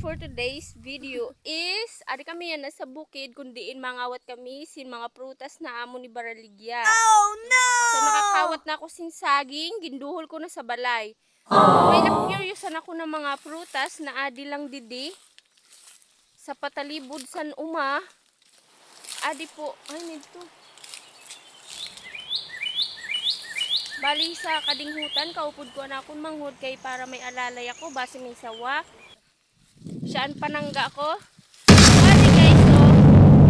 for today's video is, ari kami yan nasa bukid, kundiin mangawat kami sin mga prutas na amo ni Baraligya. Oh no! So nakakawat na ako sin saging, ginduhol ko na sa balay. May nakuryusan ako ng mga prutas na adi lang didi. Sa patalibod san uma, adi po, ay nito. Bali sa kadinghutan, kaupod ko na akong manghud kay para may alalay ako, base may sawa. Siyaan panangga ko. Adi guys, so,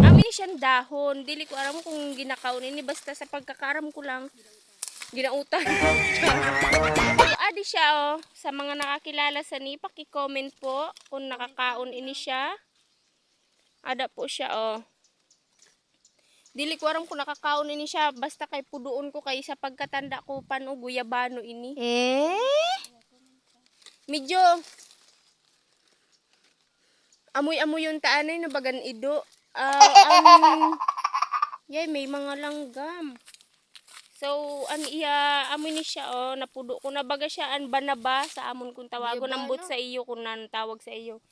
amin siyang dahon. Dili ko alam kung ginakaon ini, basta sa pagkakaram ko lang, ginautan. So, adi siya, sa mga nakakilala sa ni, paki-comment po kung nakakaon ini siya. Ada po siya, Dili ko aram kung nakakaon ini siya, basta kay puduon ko kay sa pagkatanda ko pano guyabano ini. Medyo amoy-amoy yung taanay na bagan ido. Yay, may mga langgam. So, amoy ni siya, napudo ko na baga siya, banaba sa amon kung tawagon, nambot sa iyo kung tawag sa iyo.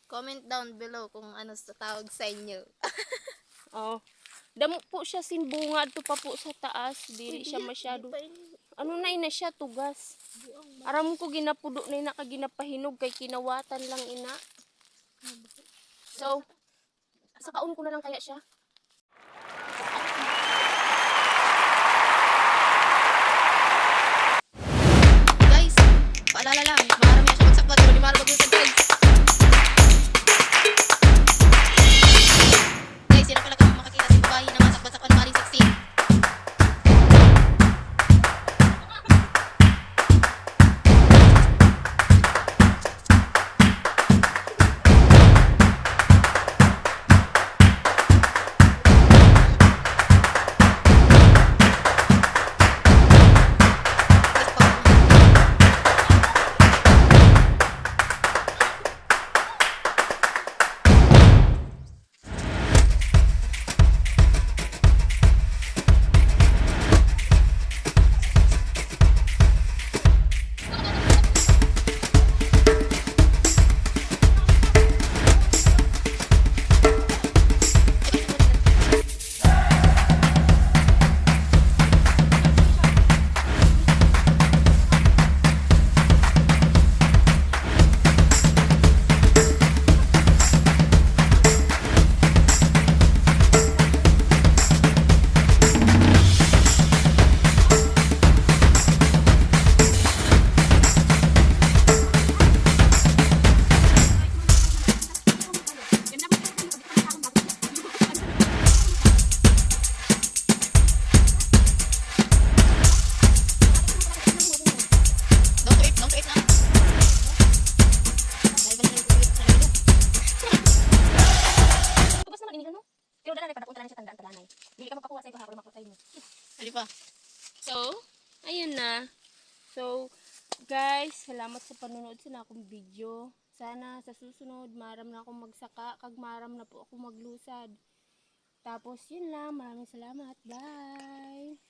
Comment down below kung ano sa tawag sa inyo. Damo po siya sinbunga to pa po sa taas, dili siya masyado. Ano na ina siya tugas. Aram ko ginapudo na ina kaginapahinog kay kinawatan lang ina. So, sa kaon ko na lang kaya siya. Guys, paalala lang, marami siya magsakbat pero di marami magutan guys. Guys, yan pala kami makakita sa bahay na masakbat-sakban maring saksi. So, ayun na. So, guys, salamat sa panonood sa akong video. Sana sa susunod, maram na akong magsaka, kag maram na po ako maglusad. Tapos, yun lang. Maraming salamat. Bye!